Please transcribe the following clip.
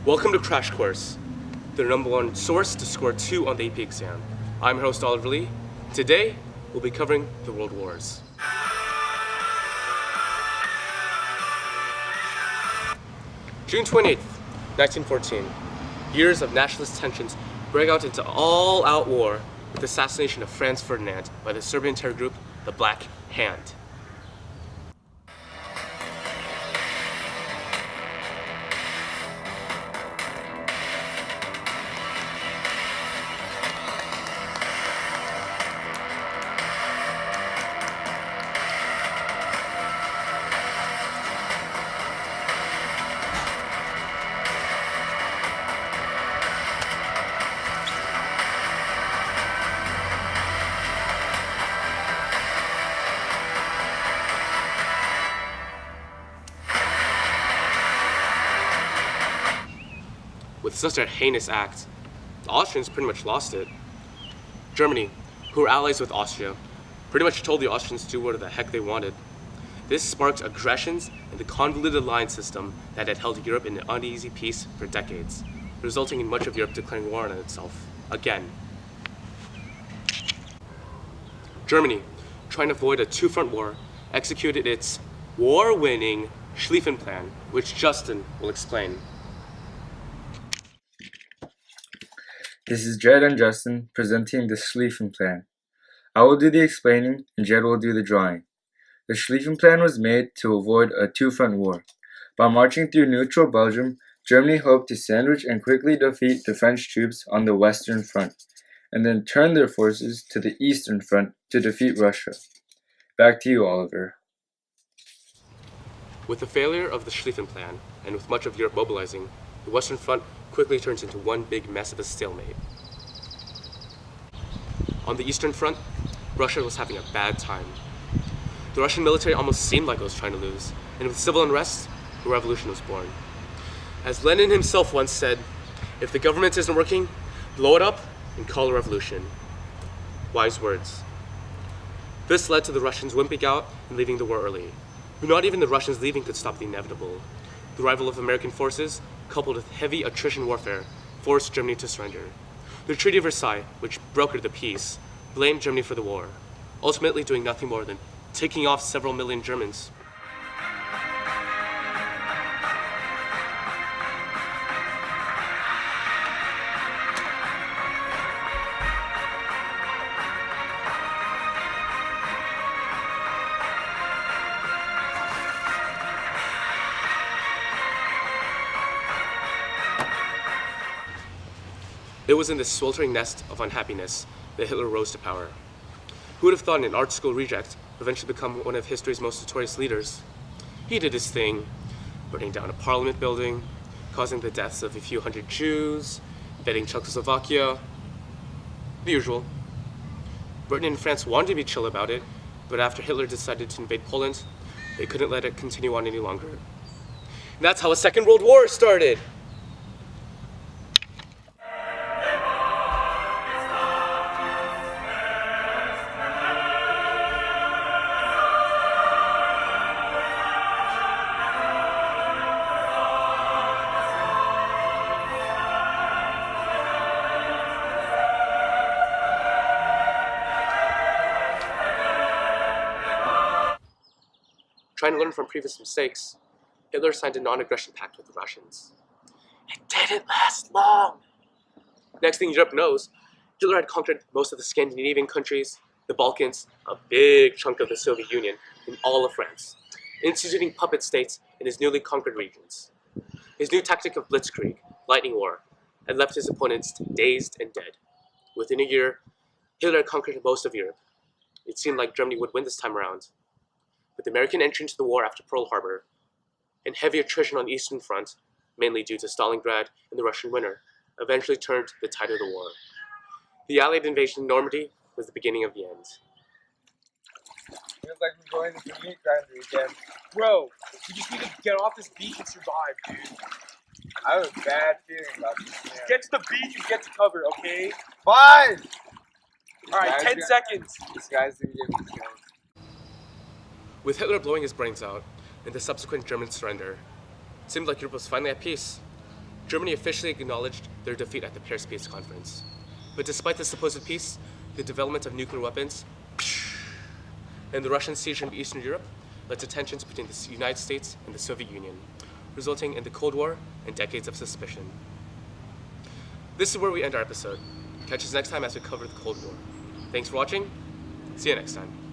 Welcome to Crash Course, the #1 source to score 2 on the AP exam. I'm your host Oliver Lee. Today, we'll be covering the World Wars. June 28th, 1914. Years of nationalist tensions break out into all-out war with the assassination of Franz Ferdinand by the Serbian terror group, the Black Hand. With such a heinous act, the Austrians pretty much lost it. Germany, who were allies with Austria, pretty much told the Austrians to do whatever the heck they wanted. This sparked aggressions in the convoluted alliance system that had held Europe in an uneasy peace for decades, resulting in much of Europe declaring war on itself again. Germany, trying to avoid a two-front war, executed its war-winning Schlieffen Plan, which Justin will explain. This is Jed and Justin presenting the Schlieffen Plan. I will do the explaining and Jed will do the drawing. The Schlieffen Plan was made to avoid a two-front war. By marching through neutral Belgium, Germany hoped to sandwich and quickly defeat the French troops on the Western Front, and then turn their forces to the Eastern Front to defeat Russia. Back to you, Oliver. With the failure of the Schlieffen Plan, and with much of Europe mobilizing, the Western Front quickly turns into one big mess of a stalemate. On the Eastern Front, Russia was having a bad time. The Russian military almost seemed like it was trying to lose, and with civil unrest, a revolution was born. As Lenin himself once said, if the government isn't working, blow it up and call a revolution. Wise words. This led to the Russians wimping out and leaving the war early. But not even the Russians leaving could stop the inevitable. The arrival of American forces, coupled with heavy attrition warfare, forced Germany to surrender. The Treaty of Versailles, which brokered the peace, blamed Germany for the war, ultimately doing nothing more than taking off several million Germans. It was in this sweltering nest of unhappiness that Hitler rose to power. Who would have thought an art school reject would eventually become one of history's most notorious leaders? He did his thing, burning down a parliament building, causing the deaths of a few hundred Jews, invading Czechoslovakia, the usual. Britain and France wanted to be chill about it, but after Hitler decided to invade Poland, they couldn't let it continue on any longer. And that's how a Second World War started! Trying to learn from previous mistakes, Hitler signed a non-aggression pact with the Russians. It didn't last long. Next thing Europe knows, Hitler had conquered most of the Scandinavian countries, the Balkans, a big chunk of the Soviet Union, and all of France, instituting puppet states in his newly conquered regions. His new tactic of blitzkrieg, lightning war, had left his opponents dazed and dead. Within a year, Hitler had conquered most of Europe. It seemed like Germany would win this time around. But the American entry into the war after Pearl Harbor, and heavy attrition on the Eastern Front, mainly due to Stalingrad and the Russian winter, eventually turned the tide of the war. The Allied invasion of Normandy was the beginning of the end. Feels like we're going to the meat grinder again. Bro, we just need to get off this beach and survive, dude. I have a bad feeling about this, man. Get to the beach and get to cover, okay? 5! Alright, 10 seconds. This guy's gonna get me killed. With Hitler blowing his brains out and the subsequent German surrender, it seemed like Europe was finally at peace. Germany officially acknowledged their defeat at the Paris Peace Conference. But despite the supposed peace, the development of nuclear weapons and the Russian siege of Eastern Europe led to tensions between the United States and the Soviet Union, resulting in the Cold War and decades of suspicion. This is where we end our episode. Catch us next time as we cover the Cold War. Thanks for watching. See you next time.